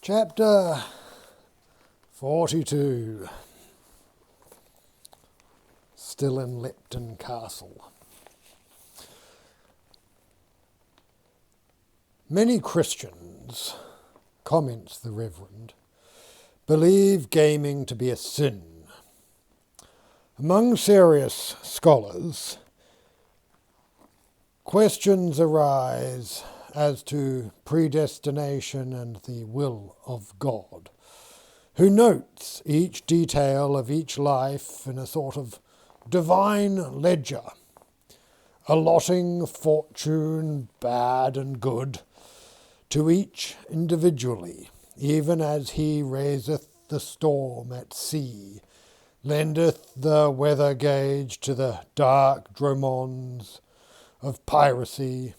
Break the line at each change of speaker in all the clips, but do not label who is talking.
Chapter 42. Still in Lepton Castle. Many Christians, comments the Reverend, believe gaming to be a sin. Among serious scholars, questions arise as to predestination and the will of God, who notes each detail of each life in a sort of divine ledger, allotting fortune, bad and good, to each individually, even as he raiseth the storm at sea, lendeth the weather gauge to the dark dromonds of piracy,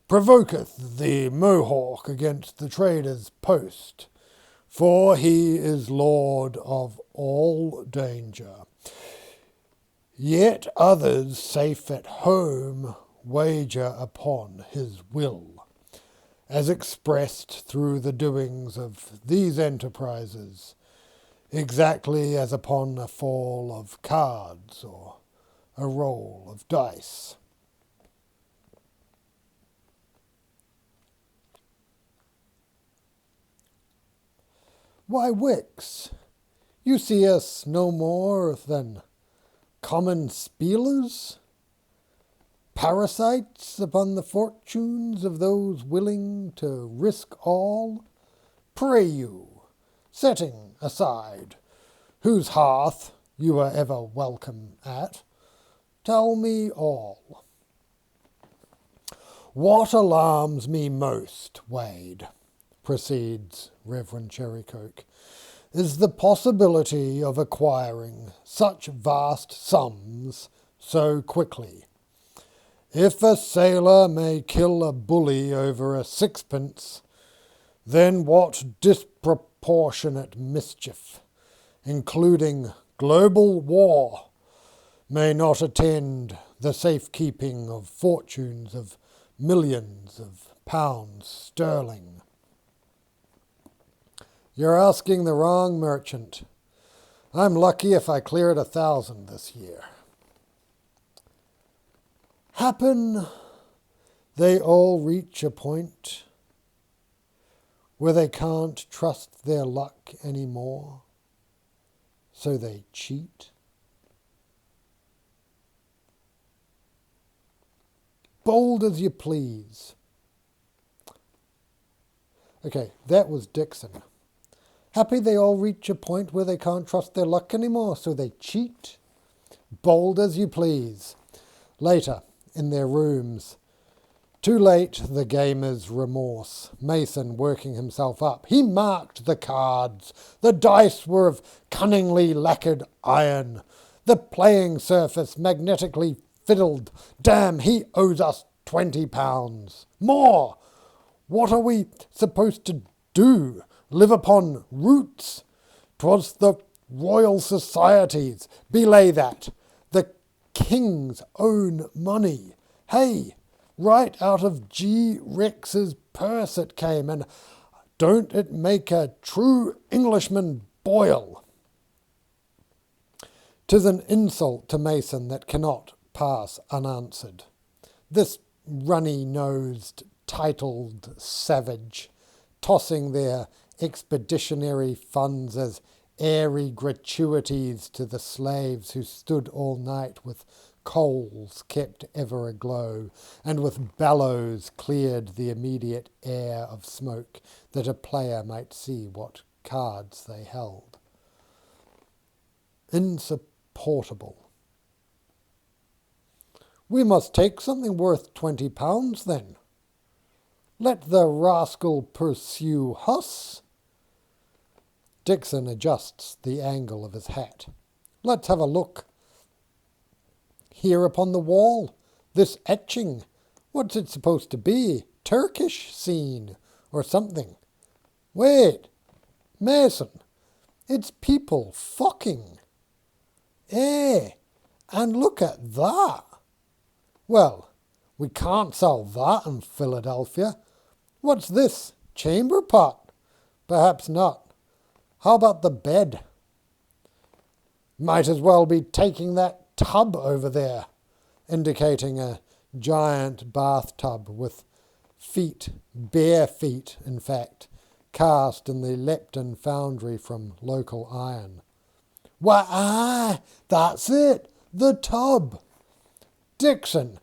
provoketh the mohawk against the trader's post, for he is lord of all danger. Yet others safe at home wager upon his will, as expressed through the doings of these enterprises, exactly as upon a fall of cards or a roll of dice. Why, Wicks, you see us no more than common spielers, parasites upon the fortunes of those willing to risk all. Pray you, setting aside whose hearth you are ever welcome at, tell me all. What alarms me most, Wade, proceeds Reverend Cherrycoke, is the possibility of acquiring such vast sums so quickly. If a sailor may kill a bully over a sixpence, then what disproportionate mischief, including global war, may not attend the safekeeping of fortunes of millions of pounds sterling? You're asking the wrong merchant. I'm lucky if I cleared 1,000 this year. Happen they all reach a point where they can't trust their luck anymore, so they cheat. Bold as you please. Okay, that was Dixon. Happy they all reach a point where they can't trust their luck anymore, so they cheat. Bold as you please. Later, in their rooms. Too late, the gamer's remorse. Mason working himself up. He marked the cards. The dice were of cunningly lacquered iron. The playing surface magnetically fiddled. Damn, he owes us £20. More! What are we supposed to do? Live upon roots? 'Twas the Royal Societies. Belay that. The King's own money. Hey, right out of G. Rex's purse it came, and don't it make a true Englishman boil? 'Tis an insult to Mason that cannot pass unanswered. This runny-nosed, titled savage, tossing their expeditionary funds as airy gratuities to the slaves who stood all night with coals kept ever aglow, and with bellows cleared the immediate air of smoke, that a player might see what cards they held. Insupportable. We must take something worth £20 then. Let the rascal pursue us. Dixon adjusts the angle of his hat. Let's have a look. Here upon the wall, this etching, what's it supposed to be? Turkish scene or something? Wait, Mason, it's people fucking. And look at that. Well, we can't sell that in Philadelphia. What's this? Chamber pot? Perhaps not. How about the bed? Might as well be taking that tub over there, indicating a giant bathtub with feet, bare feet in fact, cast in the lepton foundry from local iron. Why, that's it, the tub. Dixon,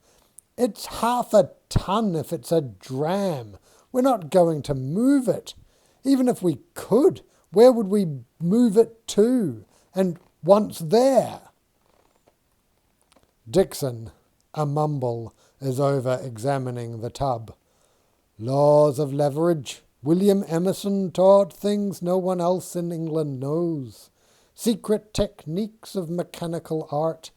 it's 1/2 ton if it's a dram. We're not going to move it. Even if we could, where would we move it to? And once there? Dixon, a mumble, is over examining the tub. Laws of leverage. William Emerson taught things no one else in England knows. Secret techniques of mechanical art,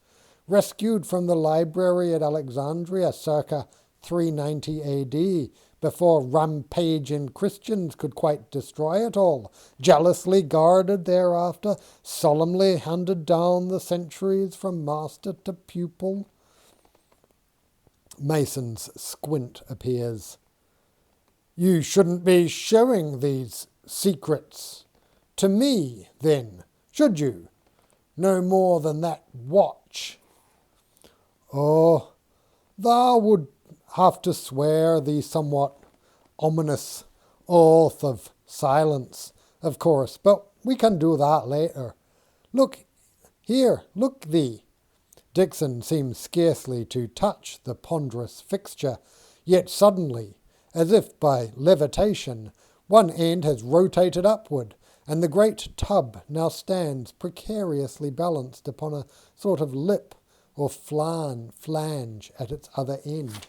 rescued from the library at Alexandria circa 390 AD, before rampaging Christians could quite destroy it all, jealously guarded thereafter, solemnly handed down the centuries from master to pupil. Mason's squint appears. You shouldn't be showing these secrets to me, then, should you? No more than that watch. Oh, thou would have to swear the somewhat ominous oath of silence, of course, but we can do that later. Look here, look thee. Dixon seemed scarcely to touch the ponderous fixture, yet suddenly, as if by levitation, one end has rotated upward, and the great tub now stands precariously balanced upon a sort of lip or flange at its other end.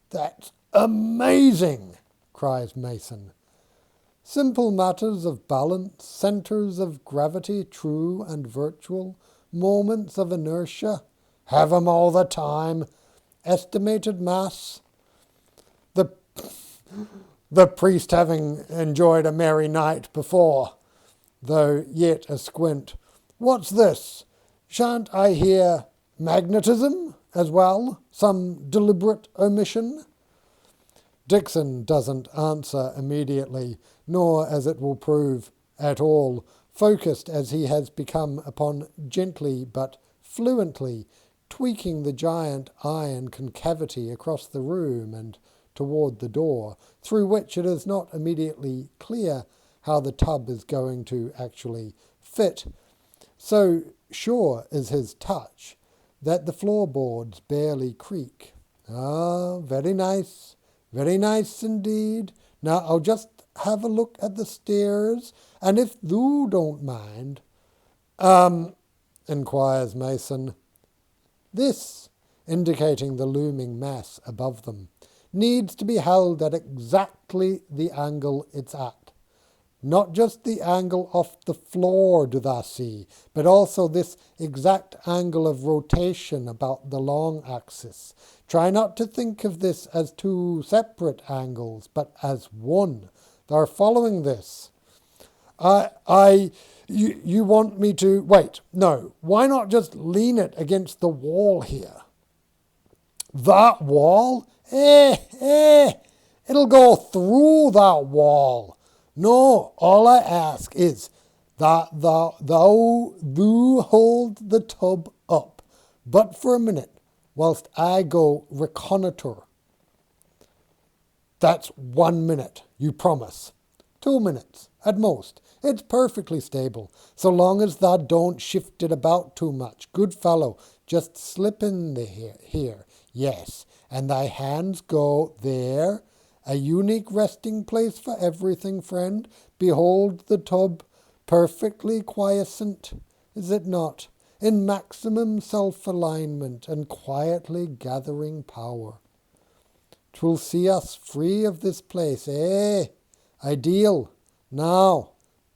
That's amazing, cries Mason. Simple matters of balance, centres of gravity, true and virtual, moments of inertia, have 'em all the time, estimated mass. The priest having enjoyed a merry night before, though yet a squint. What's this? Shan't I hear magnetism as well? Some deliberate omission? Dixon doesn't answer immediately, nor, as it will prove, at all, focused as he has become upon gently but fluently tweaking the giant iron concavity across the room and toward the door, through which it is not immediately clear how the tub is going to actually fit. So sure is his touch that the floorboards barely creak. Ah, very nice indeed. Now I'll just have a look at the stairs, and if thou don't mind, inquires Mason. This, indicating the looming mass above them, needs to be held at exactly the angle it's at. Not just the angle off the floor, do thou see, but also this exact angle of rotation about the long axis. Try not to think of this as two separate angles, but as one. Thou following this? You want me to... Wait, no. Why not just lean it against the wall here? That wall? It'll go through that wall. No, all I ask is that thou hold the tub up, but for a minute, whilst I go reconnoitre. That's 1 minute, you promise. 2 minutes, at most. It's perfectly stable, so long as thou don't shift it about too much. Good fellow, just slip in here. Yes, and thy hands go there. A unique resting place for everything, friend. Behold the tub, perfectly quiescent, is it not? In maximum self-alignment and quietly gathering power. 'Twill see us free of this place, Ideal. Now,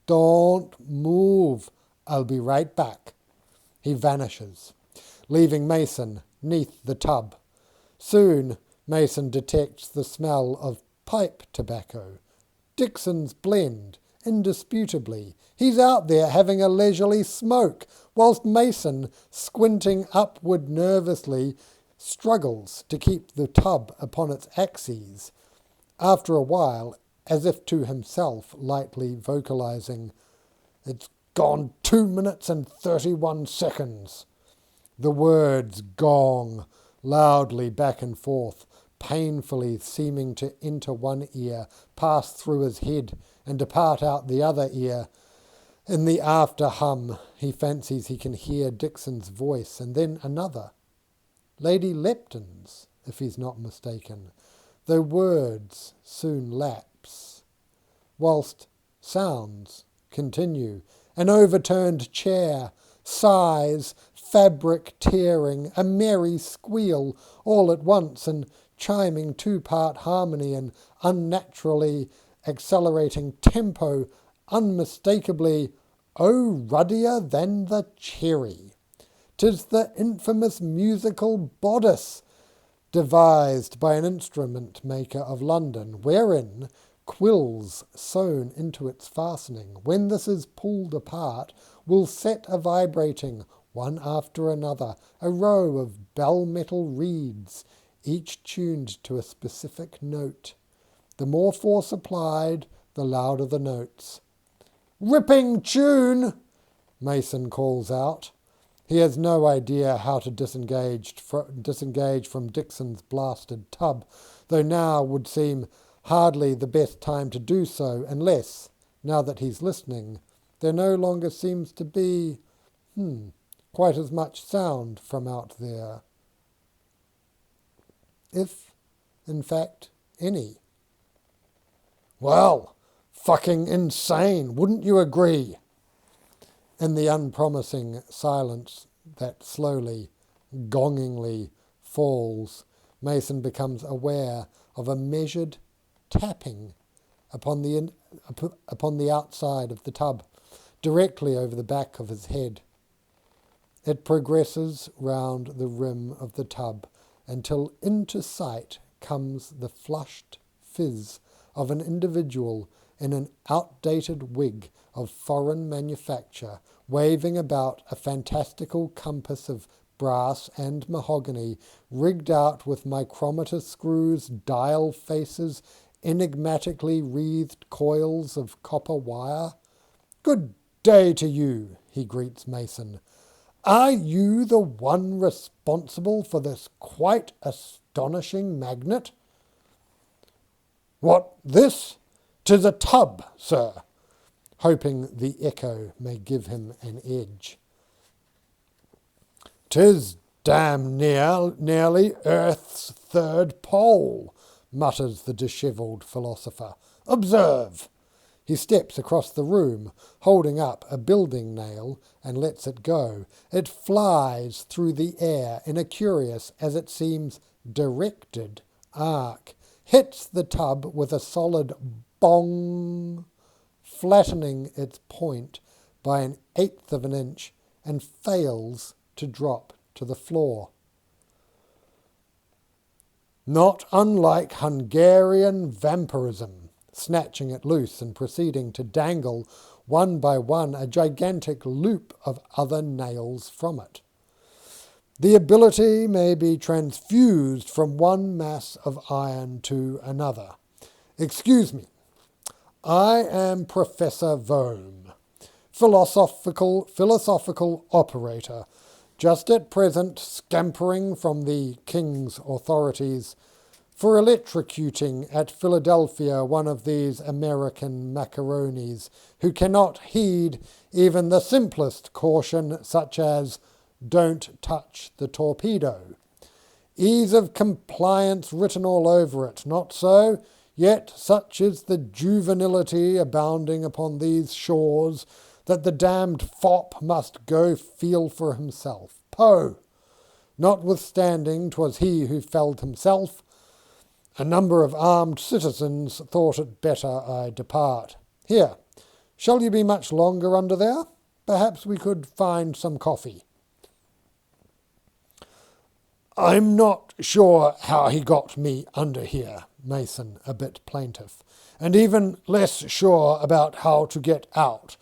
don't move. I'll be right back. He vanishes, leaving Mason 'neath the tub. Soon Mason detects the smell of pipe tobacco. Dixon's blend, indisputably. He's out there having a leisurely smoke, whilst Mason, squinting upward nervously, struggles to keep the tub upon its axes. After a while, as if to himself, lightly vocalizing, "It's gone 2 minutes and 31 seconds. The words gong loudly back and forth, painfully seeming to enter one ear, pass through his head, and depart out the other ear. In the after hum, he fancies he can hear Dixon's voice, and then another. Lady Lepton's, if he's not mistaken, though words soon lapse, whilst sounds continue. An overturned chair, sighs, fabric tearing, a merry squeal, all at once in chiming 2-part harmony and unnaturally accelerating tempo, unmistakably, "Oh, ruddier than the cherry." 'Tis the infamous musical bodice, devised by an instrument maker of London, wherein quills sewn into its fastening, when this is pulled apart, will set a-vibrating, one after another, a row of bell-metal reeds, each tuned to a specific note. The more force applied, the louder the notes. "Ripping tune!" Mason calls out. He has no idea how to disengage from Dixon's blasted tub, though now would seem hardly the best time to do so, unless, now that he's listening, there no longer seems to be quite as much sound from out there. If, in fact, any. "Well, fucking insane, wouldn't you agree?" In the unpromising silence that slowly, gongingly falls, Mason becomes aware of a measured tapping upon the outside of the tub, directly over the back of his head. It progresses round the rim of the tub until into sight comes the flushed fizz of an individual in an outdated wig of foreign manufacture, waving about a fantastical compass of brass and mahogany, rigged out with micrometer screws, dial faces, enigmatically wreathed coils of copper wire. "Good day to you," he greets Mason. "Are you the one responsible for this quite astonishing magnet?" "What, this? 'Tis a tub, sir," hoping the echo may give him an edge. "'Tis damn nearly Earth's third pole," mutters the dishevelled philosopher. "Observe." He steps across the room, holding up a building nail, and lets it go. It flies through the air in a curious, as it seems, directed arc, hits the tub with a solid bong, flattening its point by 1/8 of an inch, and fails to drop to the floor. Not unlike Hungarian vampirism, snatching it loose and proceeding to dangle one by one a gigantic loop of other nails from it. The ability may be transfused from one mass of iron to another. "Excuse me, I am Professor Vohm, philosophical operator, just at present scampering from the King's authorities for electrocuting at Philadelphia one of these American macaronis who cannot heed even the simplest caution, such as 'don't touch the torpedo.' Ease of compliance written all over it, not so? Yet such is the juvenility abounding upon these shores that the damned fop must go feel for himself. Poh! Notwithstanding 'twas he who felled himself, a number of armed citizens thought it better I depart. Here, shall you be much longer under there? Perhaps we could find some coffee." "I'm not sure how he got me under here," Mason, a bit plaintive, "and even less sure about how to get out.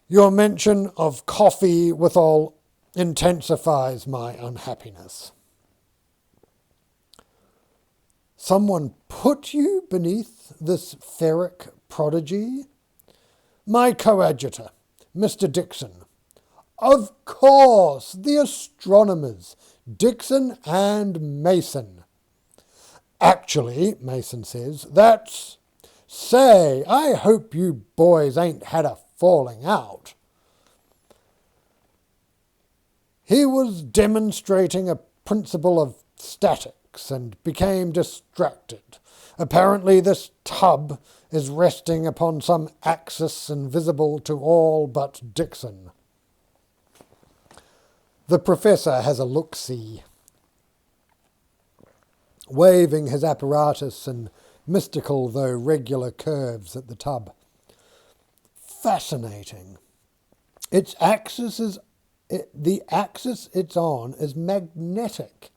Your mention of coffee withal intensifies my unhappiness." "Someone put you beneath this ferric prodigy? My coadjutor, Mr. Dixon. Of course, the astronomers, Dixon and Mason. Actually, Mason says, that's... Say, I hope you boys ain't had a falling out. He was demonstrating a principle of statics and became distracted. Apparently this tub is resting upon some axis invisible to all but Dixon. The professor has a look-see, waving his apparatus in mystical though regular curves at the tub. Fascinating. The axis it's on is magnetic.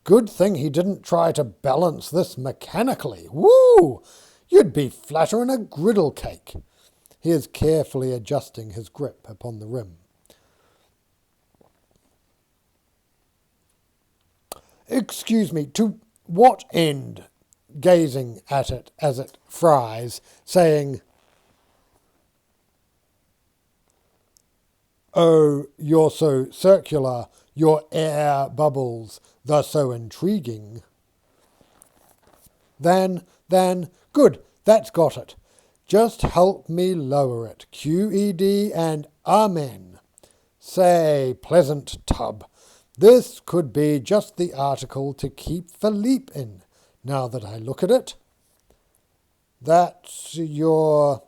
Good thing he didn't try to balance this mechanically. Woo! You'd be flatter'n a griddle cake. He is carefully adjusting his grip upon the rim. Excuse me, to what end? Gazing at it as it fries, saying, "Oh, you're so circular, your air bubbles, they're so intriguing." Then, good, that's got it. Just help me lower it, QED and Amen. Say, pleasant tub, this could be just the article to keep Philippe in, now that I look at it. That's your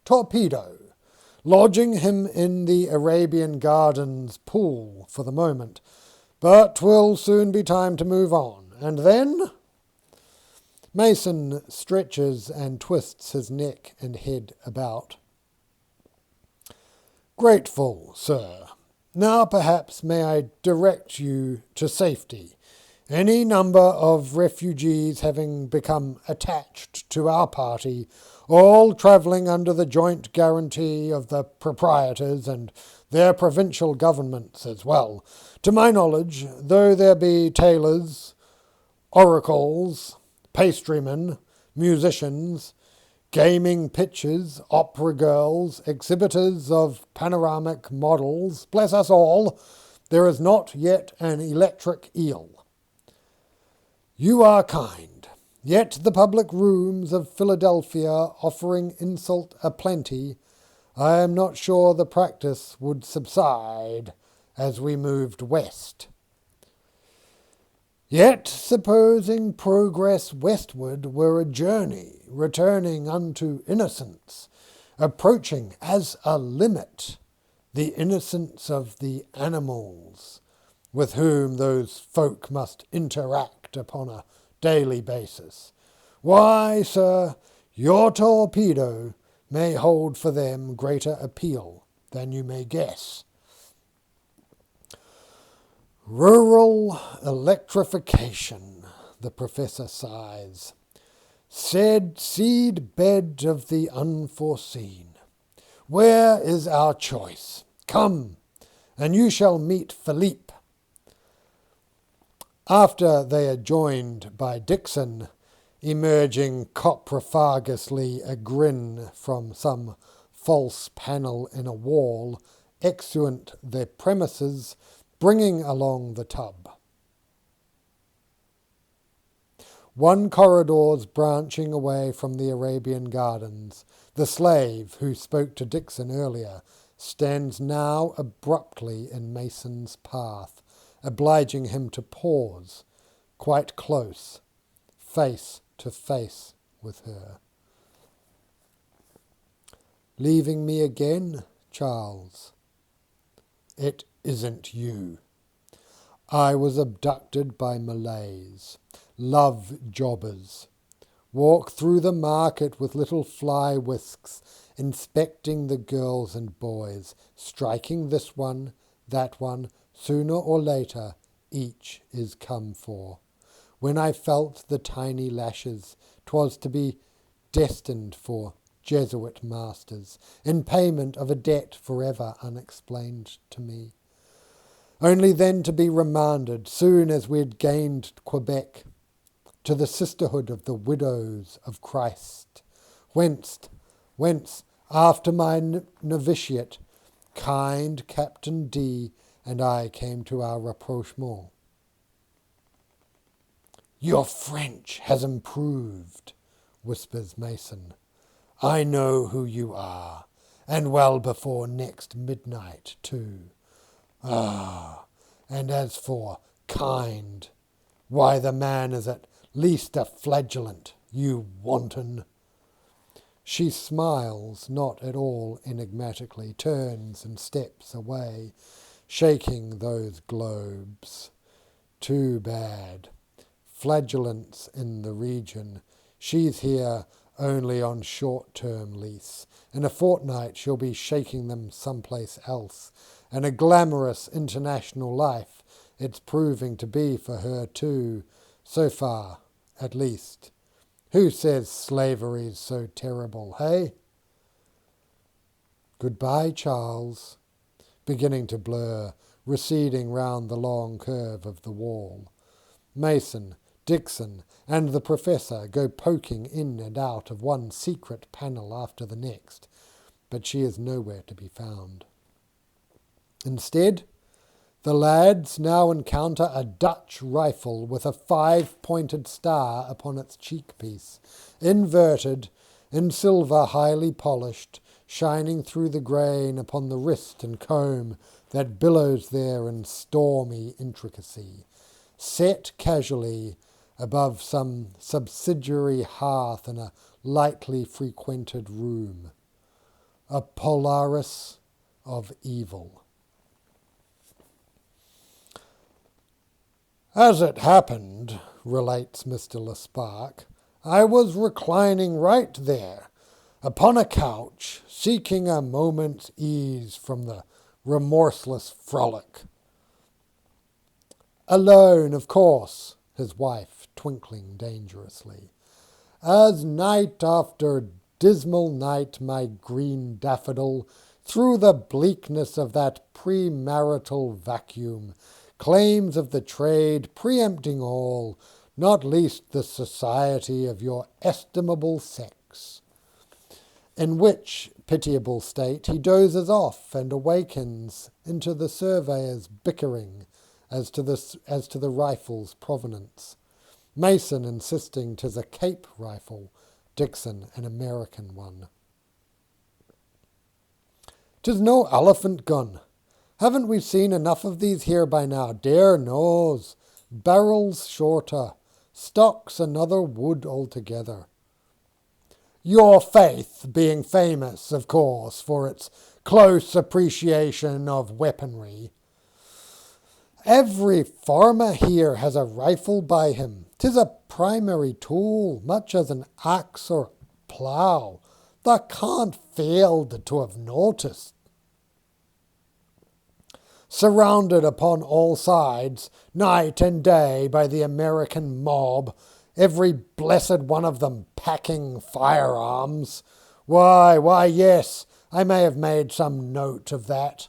torpedo, lodging him in the Arabian Gardens pool for the moment, but will soon be time to move on. And then... Mason stretches and twists his neck and head about. Grateful, sir. Now perhaps may I direct you to safety. Any number of refugees having become attached to our party, all travelling under the joint guarantee of the proprietors and their provincial governments as well. To my knowledge, though there be tailors, oracles, pastrymen, musicians, gaming pitchers, opera girls, exhibitors of panoramic models, bless us all, there is not yet an electric eel. You are kind, yet the public rooms of Philadelphia offering insult aplenty, I am not sure the practice would subside as we moved west. Yet, supposing progress westward were a journey, returning unto innocence, approaching as a limit the innocence of the animals with whom those folk must interact upon a daily basis, why, sir, your torpedo may hold for them greater appeal than you may guess. Rural electrification, the professor sighs. Said seed bed of the unforeseen. Where is our choice? Come, and you shall meet Philippe. After they are joined by Dixon, emerging coprophagously a grin from some false panel in a wall, exeunt their premises, bringing along the tub. One corridor's branching away from the Arabian Gardens. The slave who spoke to Dixon earlier stands now abruptly in Mason's path, obliging him to pause, quite close, face to face with her. Leaving me again, Charles? It isn't you. I was abducted by Malays, love jobbers. Walk through the market with little fly whisks, inspecting the girls and boys, striking this one, that one, sooner or later, each is come for. When I felt the tiny lashes, 'twas to be destined for Jesuit masters, in payment of a debt forever unexplained to me. Only then to be remanded, soon as we'd gained Quebec, to the sisterhood of the widows of Christ, whence after my novitiate, kind Captain D and I came to our rapprochement. Your French has improved, whispers Mason. I know who you are, and well before next midnight, too. Ah, and as for kind, why the man is at least a flagellant, you wanton. She smiles, not at all enigmatically, turns and steps away, shaking those globes. Too bad. Flagellants in the region. She's here only on short-term lease. In a fortnight she'll be shaking them someplace else. And a glamorous international life it's proving to be for her too, so far, at least. Who says slavery's so terrible, hey? Goodbye, Charles. Beginning to blur, receding round the long curve of the wall. Mason, Dixon, and the professor go poking in and out of one secret panel after the next, but she is nowhere to be found. Instead, the lads now encounter a Dutch rifle with a 5-pointed star upon its cheekpiece, inverted, in silver highly polished, shining through the grain upon the wrist and comb that billows there in stormy intricacy, set casually above some subsidiary hearth in a lightly frequented room. A Polaris of evil. As it happened, relates Mr. Lespark, I was reclining right there, upon a couch, seeking a moment's ease from the remorseless frolic. Alone, of course, his wife twinkling dangerously. As night after dismal night, my green daffodil, through the bleakness of that premarital vacuum, claims of the trade preempting all, not least the society of your estimable sex, in which pitiable state he dozes off and awakens into the surveyor's bickering as to the rifle's provenance. Mason insisting 'tis a Cape rifle, Dixon an American one. 'Tis no elephant gun. Haven't we seen enough of these here by now? Dear knows. Barrels shorter. Stocks another wood altogether. Your faith being famous, of course, for its close appreciation of weaponry. Every farmer here has a rifle by him. 'Tis a primary tool, much as an axe or plough. Thou can't fail to have noticed. Surrounded upon all sides, night and day, by the American mob, every blessed one of them packing firearms. Why, yes, I may have made some note of that.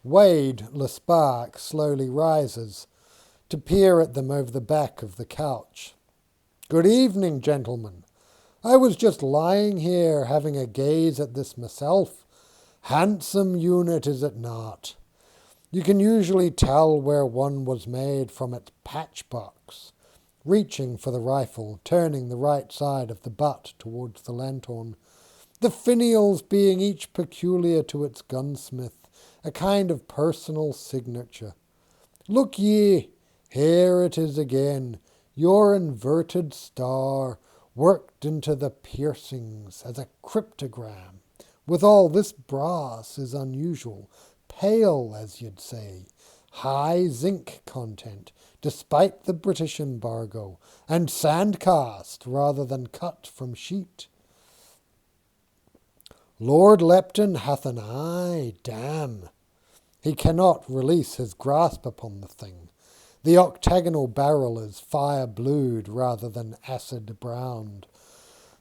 Wade Lespark slowly rises, to peer at them over the back of the couch. Good evening, gentlemen. I was just lying here having a gaze at this myself. Handsome unit, is it not? You can usually tell where one was made from its patchbox. Reaching for the rifle, turning the right side of the butt towards the lanthorn, the finials being each peculiar to its gunsmith, a kind of personal signature. Look ye, here it is again, your inverted star, worked into the piercings as a cryptogram. With all this brass is unusual, pale as you'd say, high zinc content, despite the British embargo, and sand-cast rather than cut from sheet. Lord Lepton hath an eye, damn. He cannot release his grasp upon the thing. The octagonal barrel is fire-blued rather than acid-browned.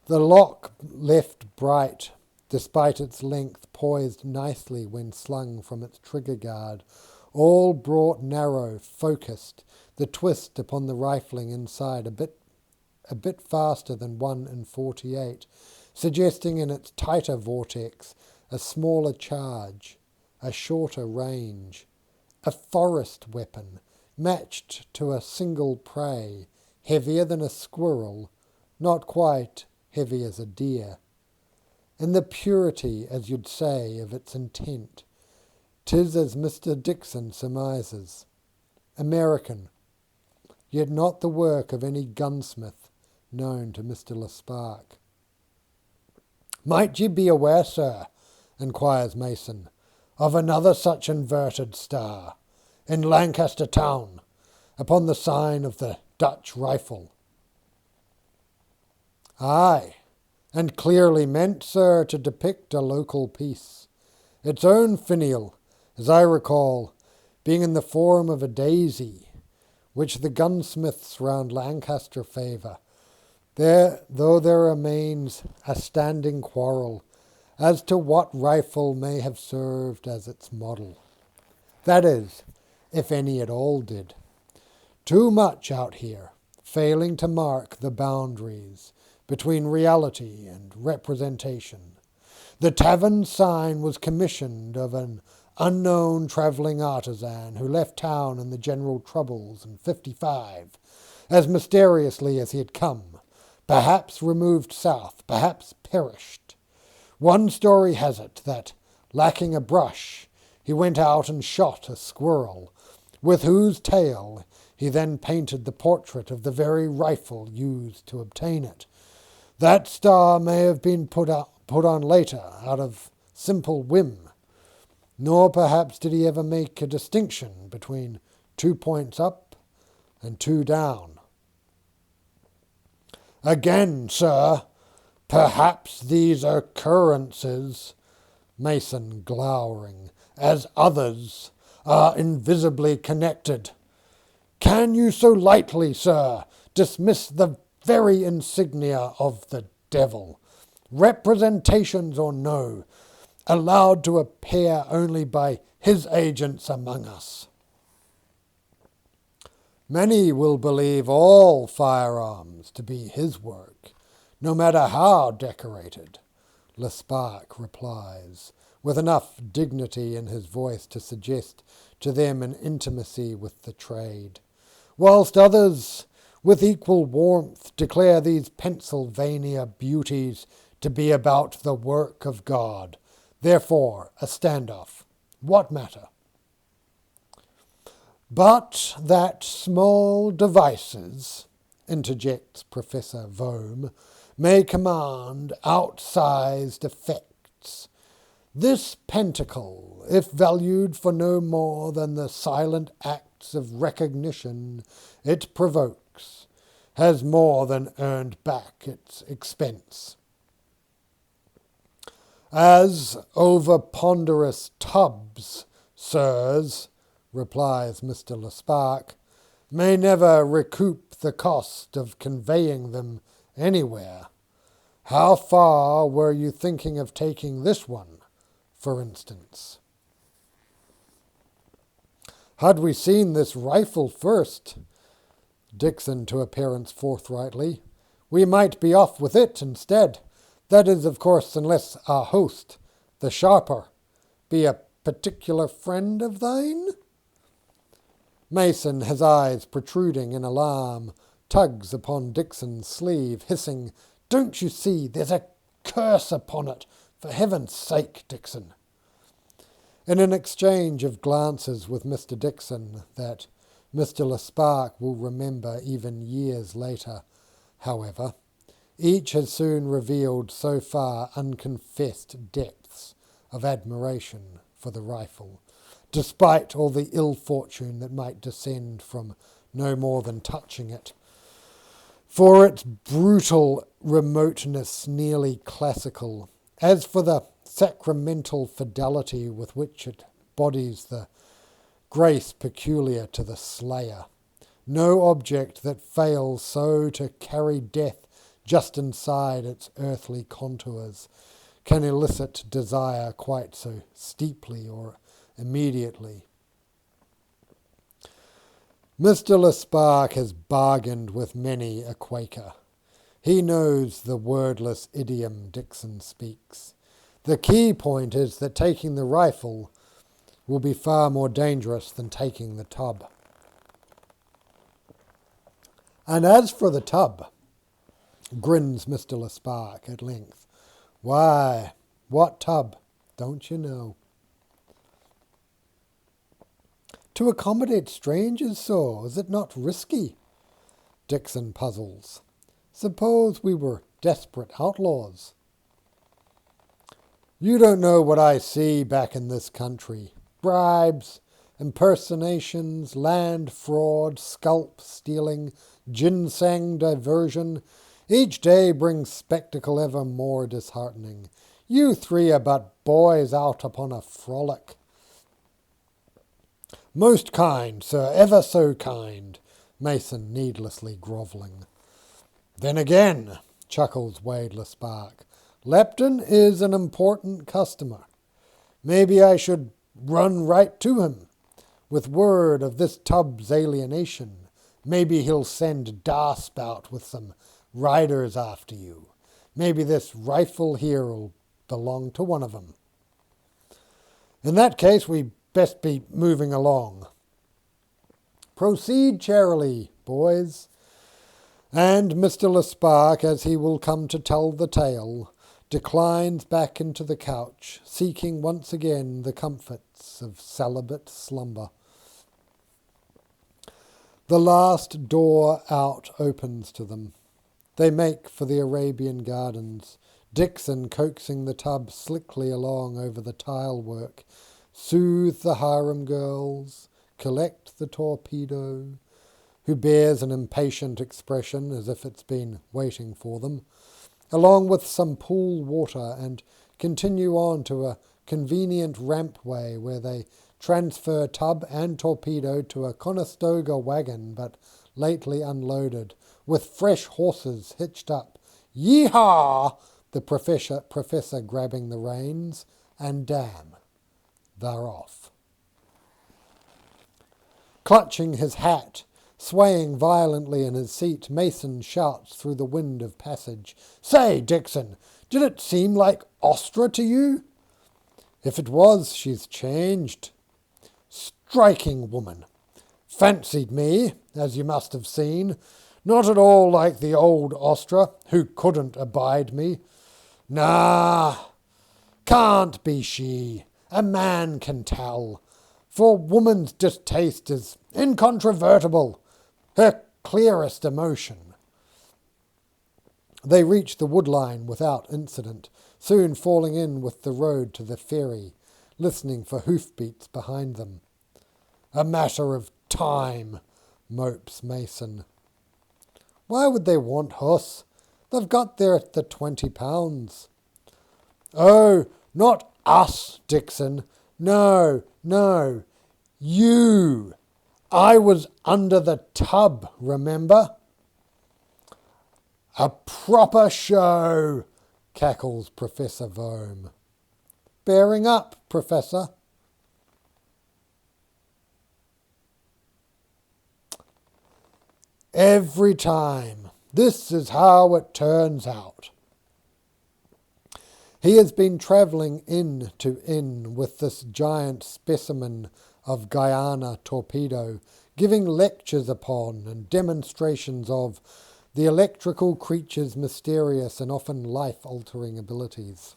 The lock left bright, despite its length, poised nicely when slung from its trigger guard, all brought narrow, focused, the twist upon the rifling inside a bit faster than 1 in 48, suggesting in its tighter vortex a smaller charge, a shorter range, a forest weapon matched to a single prey, heavier than a squirrel, not quite heavy as a deer. In the purity, as you'd say, of its intent, 'tis as Mr. Dixon surmises, American, yet not the work of any gunsmith known to Mr. Lespark. Might ye be aware, sir, inquires Mason, of another such inverted star, in Lancaster town, upon the sign of the Dutch rifle? Aye, and clearly meant, sir, to depict a local piece, its own finial, as I recall, being in the form of a daisy, which the gunsmiths round Lancaster favour, though there remains a standing quarrel as to what rifle may have served as its model. That is, if any at all did. Too much out here, failing to mark the boundaries between reality and representation. The tavern sign was commissioned of an unknown travelling artisan who left town in the general troubles in '55, as mysteriously as he had come, perhaps removed south, perhaps perished. One story has it that, lacking a brush, he went out and shot a squirrel, with whose tail he then painted the portrait of the very rifle used to obtain it. That star may have been put on later out of simple whim, nor perhaps did he ever make a distinction between 2 points up and 2 down. Again, sir, perhaps these occurrences, Mason glowering, as others, are invisibly connected. Can you so lightly, sir, dismiss the very insignia of the devil, representations or no, allowed to appear only by his agents among us? Many will believe all firearms to be his work, no matter how decorated, Lespark replies, with enough dignity in his voice to suggest to them an intimacy with the trade, whilst others, with equal warmth, declare these Pennsylvania beauties to be about the work of God. Therefore, a standoff. What matter? But that small devices, interjects Professor Vohm, may command outsized effects. This pentacle, if valued for no more than the silent acts of recognition it provokes, has more than earned back its expense. As over-ponderous tubs, sirs, replies Mr. Lespark, may never recoup the cost of conveying them anywhere. How far were you thinking of taking this one, for instance? Had we seen this rifle first, Dixon to appearance forthrightly, we might be off with it instead. That is, of course, unless our host, the sharper, be a particular friend of thine? Mason, his eyes protruding in alarm, tugs upon Dixon's sleeve, hissing, "Don't you see, there's a curse upon it, for heaven's sake, Dixon." In an exchange of glances with Mr. Dixon that Mr. Lespark will remember even years later, however, each has soon revealed so far unconfessed depths of admiration for the rifle, despite all the ill fortune that might descend from no more than touching it. For its brutal remoteness nearly classical, as for the sacramental fidelity with which it bodies the grace peculiar to the slayer. No object that fails so to carry death just inside its earthly contours can elicit desire quite so steeply or immediately. Mr. Lespark has bargained with many a Quaker. He knows the wordless idiom Dixon speaks. The key point is that taking the rifle will be far more dangerous than taking the tub. And as for the tub, grins Mr. Lespark at length, why, what tub, don't you know? To accommodate strangers so, is it not risky? Dixon puzzles. Suppose we were desperate outlaws? You don't know what I see back in this country. Bribes, impersonations, land fraud, scalp stealing, ginseng diversion. Each day brings spectacle ever more disheartening. You three are but boys out upon a frolic. Most kind, sir, ever so kind, Mason needlessly grovelling. Then again, chuckles Wade Lespark, Lepton is an important customer. Maybe I should run right to him with word of this tub's alienation. Maybe he'll send Darspout with some riders after you. Maybe this rifle here'll belong to one of 'em. In that case, we best be moving along. Proceed charily, boys. And Mr. Lespark, as he will come to tell the tale, declines back into the couch, seeking once again the comforts of celibate slumber. The last door out opens to them. They make for the Arabian Gardens, Dixon coaxing the tub slickly along over the tile work, soothe the harem girls, collect the torpedo, who bears an impatient expression as if it's been waiting for them, along with some pool water, and continue on to a convenient rampway where they transfer tub and torpedo to a Conestoga wagon but lately unloaded, with fresh horses hitched up. Yee-haw! The professor grabbing the reins, and damn, they're off. Clutching his hat, swaying violently in his seat, Mason shouts through the wind of passage, Say, Dixon, did it seem like Ostra to you? If it was, she's changed. Striking woman. Fancied me, as you must have seen. Not at all like the old Ostra, who couldn't abide me. Nah, can't be she. A man can tell. For woman's distaste is incontrovertible, her clearest emotion. They reach the woodline without incident, soon falling in with the road to the ferry, listening for hoofbeats behind them. A matter of time, mopes Mason. Why would they want Huss? They've got there at the £20. Oh, not us, Dixon. No, no. You. I was under the tub, remember? A proper show, cackles Professor Vohm. Bearing up, Professor. Every time. This is how it turns out. He has been travelling inn to inn with this giant specimen of Guyana torpedo, giving lectures upon and demonstrations of the electrical creature's mysterious and often life-altering abilities.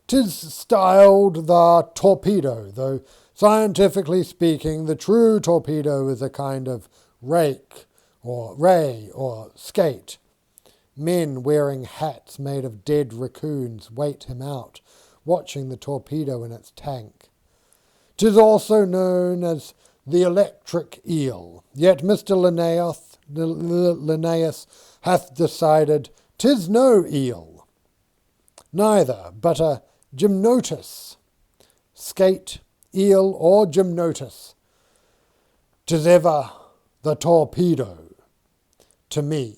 'Tis styled the torpedo, though scientifically speaking the true torpedo is a kind of rake or ray or skate. Men wearing hats made of dead raccoons wait him out, watching the torpedo in its tank. 'Tis also known as the electric eel, yet Mr. Linnaeus hath decided 'tis no eel, neither, but a gymnotus. Skate, eel, or gymnotus, 'tis ever the torpedo to me.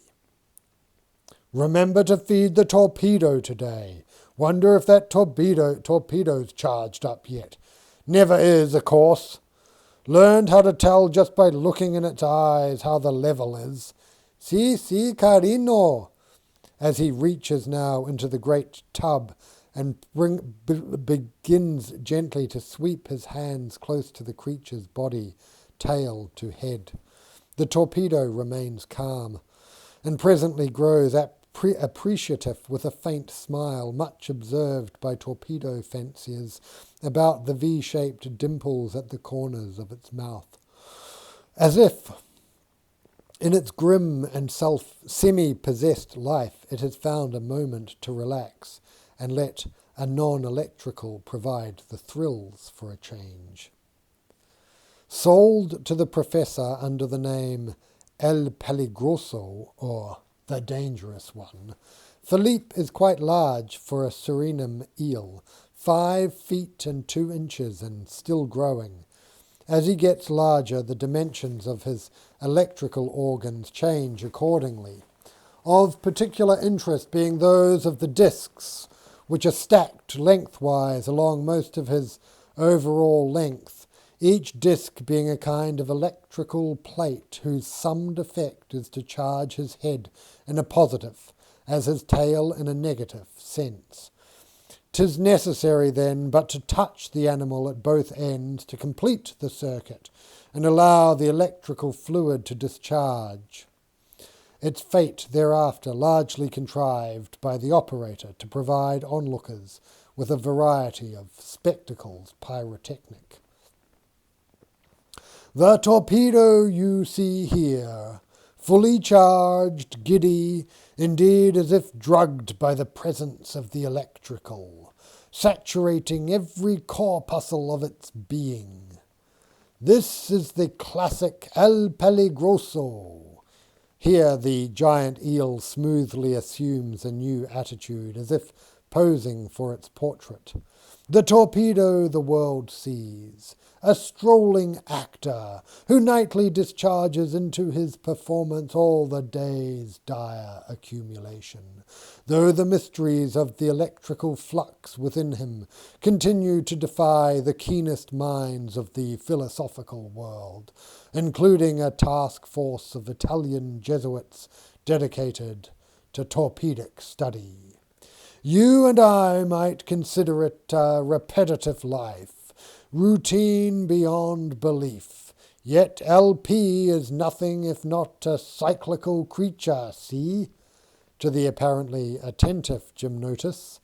Remember to feed the torpedo today. Wonder if that torpedo's charged up yet. Never is, of course. Learned how to tell just by looking in its eyes how the level is. Si, carino, as he reaches now into the great tub and begins gently to sweep his hands close to the creature's body, tail to head. The torpedo remains calm, and presently grows appreciative with a faint smile, much observed by torpedo fanciers, about the V-shaped dimples at the corners of its mouth. As if, in its grim and semi-possessed life, it has found a moment to relax and let a non-electrical provide the thrills for a change. Sold to the professor under the name El Peligroso, or the Dangerous One, Philippe is quite large for a Suriname eel, 5 feet and 2 inches and still growing. As he gets larger, the dimensions of his electrical organs change accordingly, of particular interest being those of the discs, which are stacked lengthwise along most of his overall length, each disc being a kind of electrical plate whose summed effect is to charge his head in a positive, as his tail in a negative sense. 'Tis necessary then but to touch the animal at both ends to complete the circuit, and allow the electrical fluid to discharge. Its fate thereafter largely contrived by the operator to provide onlookers with a variety of spectacles pyrotechnic. The torpedo you see here, fully charged, giddy, indeed as if drugged by the presence of the electrical, saturating every corpuscle of its being. This is the classic El Peligroso. Here the giant eel smoothly assumes a new attitude, as if posing for its portrait. The torpedo the world sees, a strolling actor, who nightly discharges into his performance all the day's dire accumulation, though the mysteries of the electrical flux within him continue to defy the keenest minds of the philosophical world, including a task force of Italian Jesuits dedicated to torpedic study. You and I might consider it a repetitive life, routine beyond belief. Yet LP is nothing if not a cyclical creature, see? To the apparently attentive gymnotus.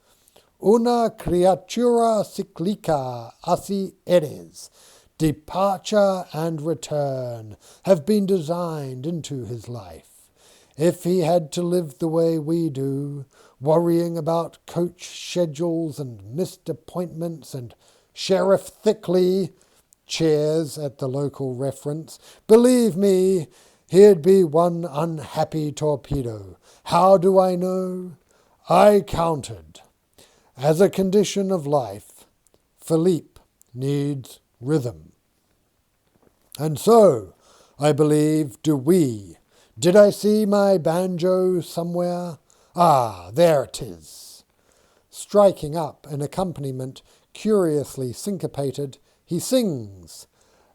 Una criatura cyclica, assi eres. Departure and return have been designed into his life. If he had to live the way we do, worrying about coach schedules and missed appointments and Sheriff Thickley chairs at the local reference, believe me, he'd be one unhappy torpedo. How do I know? I counted. As a condition of life, Philippe needs rhythm. And so, I believe, do we. Did I see my banjo somewhere? Ah, there it is. Striking up an accompaniment curiously syncopated, he sings,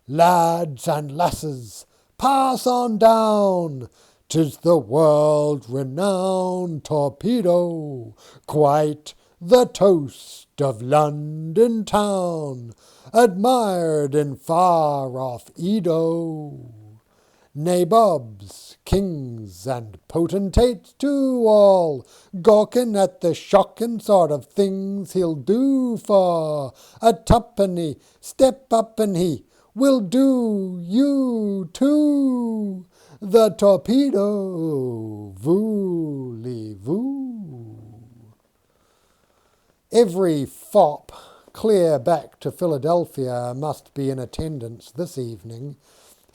Lads and lasses, pass on down, 'tis the world-renowned torpedo, quite the toast of London town, admired in far-off Edo. Nabobs, kings, and potentates too, all gawking at the shocking sort of things he'll do for a tuppenny. Step up and he will do you too. The torpedo, voulez-vous. Every fop clear back to Philadelphia must be in attendance this evening,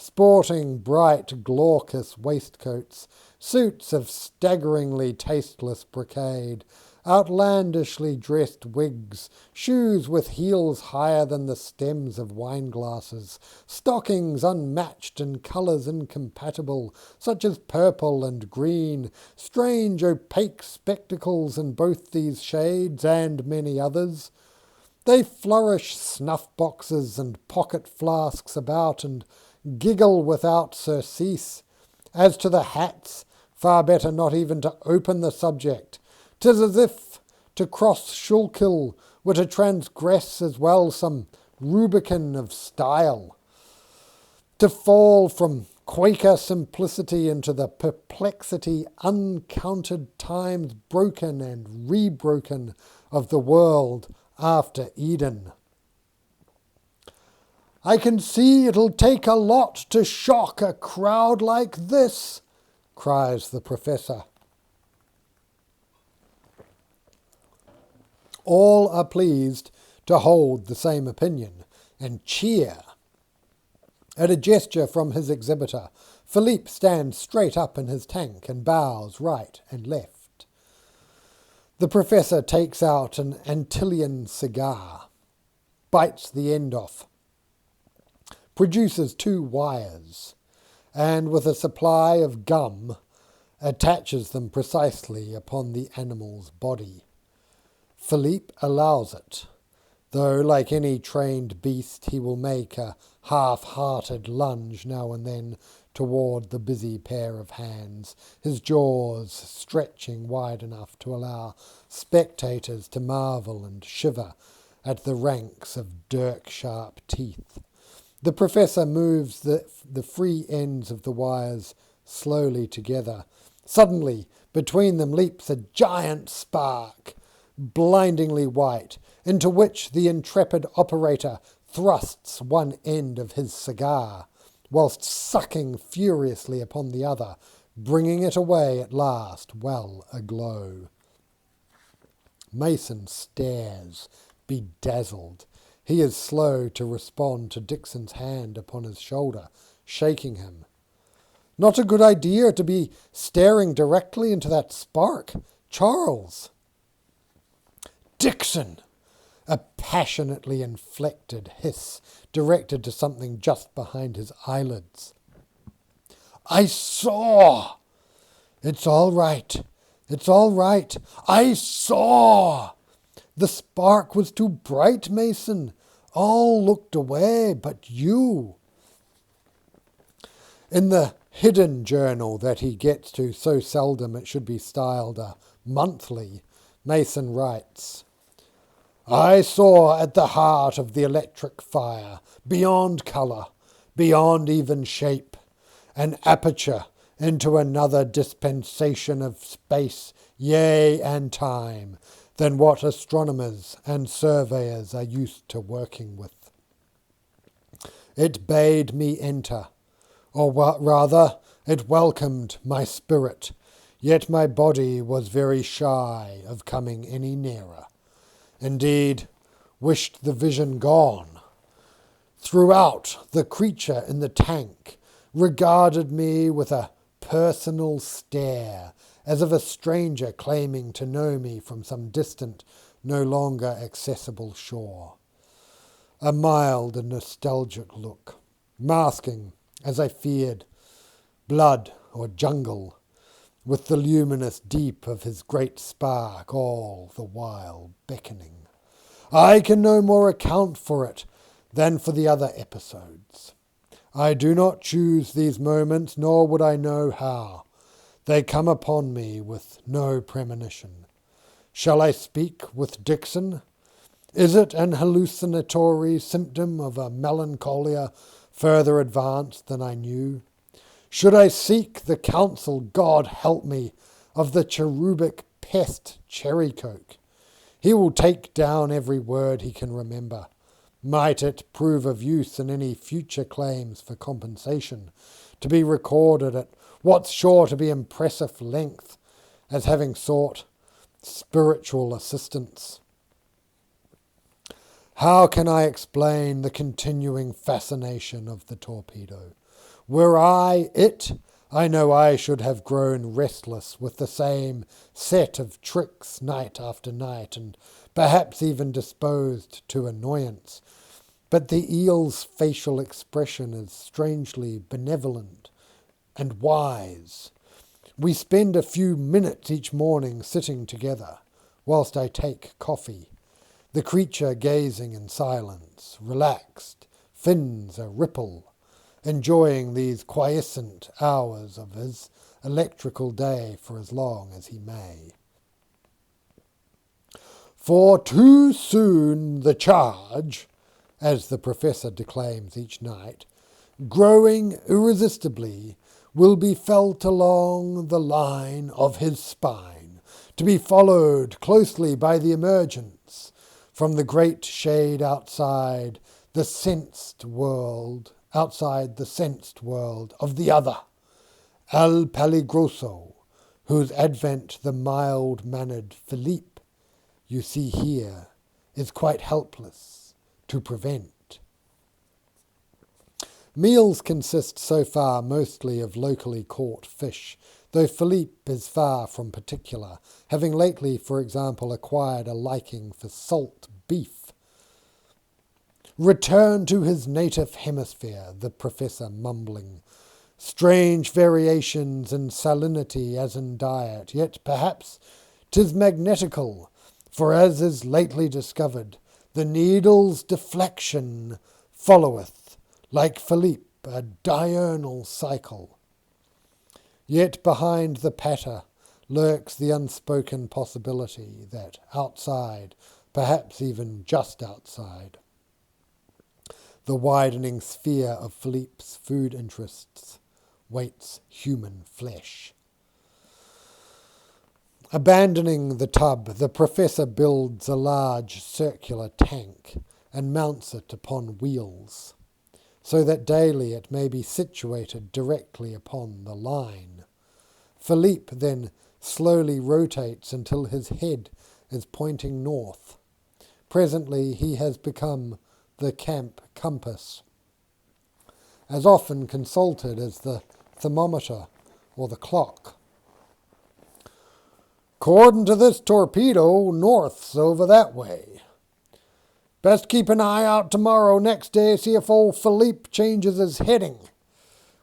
sporting bright glaucous waistcoats, suits of staggeringly tasteless brocade, outlandishly dressed wigs, shoes with heels higher than the stems of wine-glasses, stockings unmatched and colours incompatible, such as purple and green, strange opaque spectacles in both these shades and many others. They flourish snuff-boxes and pocket flasks about and giggle without surcease. As to the hats, far better not even to open the subject. 'Tis as if to cross Schuylkill were to transgress as well some Rubicon of style. To fall from Quaker simplicity into the perplexity uncounted times broken and rebroken of the world after Eden. I can see it'll take a lot to shock a crowd like this, cries the professor. All are pleased to hold the same opinion and cheer. At a gesture from his exhibitor, Philippe stands straight up in his tank and bows right and left. The professor takes out an Antillean cigar, bites the end off, produces 2 wires, and with a supply of gum attaches them precisely upon the animal's body. Philippe allows it, though like any trained beast he will make a half-hearted lunge now and then toward the busy pair of hands, his jaws stretching wide enough to allow spectators to marvel and shiver at the ranks of dirk-sharp teeth. The professor moves the free ends of the wires slowly together. Suddenly, between them leaps a giant spark, blindingly white, into which the intrepid operator thrusts one end of his cigar, whilst sucking furiously upon the other, bringing it away at last well aglow. Mason stares, bedazzled. He is slow to respond to Dixon's hand upon his shoulder, shaking him. Not a good idea to be staring directly into that spark, Charles. Dixon! A passionately inflected hiss directed to something just behind his eyelids. I saw! It's all right. It's all right. I saw! The spark was too bright, Mason. All looked away but you. In the hidden journal that he gets to so seldom it should be styled a monthly, Mason writes, I saw at the heart of the electric fire, beyond colour, beyond even shape, an aperture into another dispensation of space, yea, and time, than what astronomers and surveyors are used to working with. It bade me enter, or rather, it welcomed my spirit, yet my body was very shy of coming any nearer. Indeed, wished the vision gone. Throughout, the creature in the tank regarded me with a personal stare, as of a stranger claiming to know me from some distant, no longer accessible shore. A mild and nostalgic look, masking, as I feared, blood or jungle, with the luminous deep of his great spark all the while beckoning. I can no more account for it than for the other episodes. I do not choose these moments, nor would I know how. They come upon me with no premonition. Shall I speak with Dixon? Is it an hallucinatory symptom of a melancholia further advanced than I knew? Should I seek the counsel, God help me, of the cherubic pest Cherrycoke? He will take down every word he can remember. Might it prove of use in any future claims for compensation, to be recorded at what's sure to be impressive length, as having sought spiritual assistance? How can I explain the continuing fascination of the torpedo? Were I it, I know I should have grown restless with the same set of tricks night after night, and perhaps even disposed to annoyance. But the eel's facial expression is strangely benevolent and wise. We spend a few minutes each morning sitting together, whilst I take coffee. the creature gazing in silence, relaxed, fins a ripple, enjoying these quiescent hours of his electrical day for as long as he may. For too soon the charge, as the professor declaims each night, growing irresistibly, will be felt along the line of his spine, to be followed closely by the emergence from the great shade outside the sensed world of the other, El Peligroso, whose advent the mild-mannered Philippe, you see here, is quite helpless to prevent. Meals consist so far mostly of locally caught fish, though Philippe is far from particular, having lately, for example, acquired a liking for salt beef. Return to his native hemisphere, the professor mumbling. Strange variations in salinity as in diet, yet perhaps 'tis magnetical, for as is lately discovered, the needle's deflection followeth, like Philippe, a diurnal cycle. Yet behind the patter lurks the unspoken possibility that outside, perhaps even just outside, the widening sphere of Philippe's food interests waits human flesh. Abandoning the tub, the professor builds a large circular tank and mounts it upon wheels, so that daily it may be situated directly upon the line. Philippe then slowly rotates until his head is pointing north. Presently he has become the camp compass, as often consulted as the thermometer or the clock. According to this torpedo, north's over that way. Best keep an eye out tomorrow, next day, see if old Philippe changes his heading.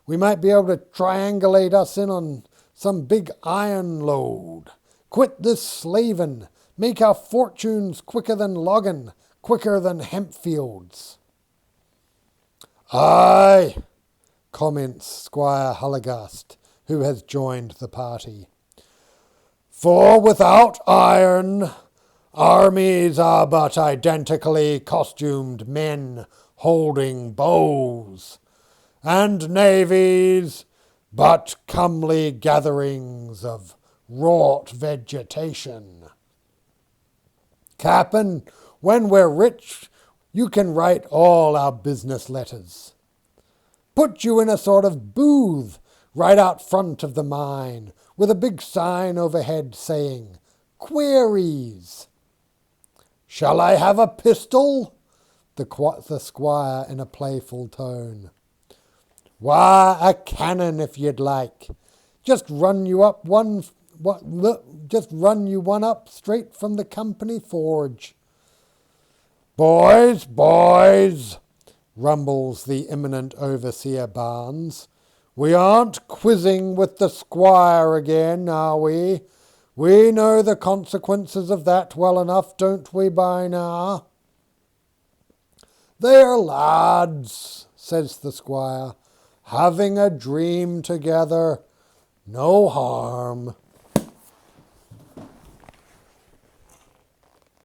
We might be able to triangulate us in on some big iron load. Quit this slavin'. Make our fortunes quicker than loggin', quicker than hemp fields. Aye, comments Squire Hulligast, who has joined the party. For without iron, armies are but identically costumed men holding bows, and navies but comely gatherings of wrought vegetation. Cap'n, when we're rich, you can write all our business letters. Put you in a sort of booth right out front of the mine, with a big sign overhead saying, Queries. Shall I have a pistol? The squire in a playful tone. Why, a cannon if you'd like. Just run you one up straight from the company forge. Boys, rumbles the imminent overseer Barnes. We aren't quizzing with the squire again, are we? We know the consequences of that well enough, don't we, by now? They're lads, says the squire, having a dream together. No harm.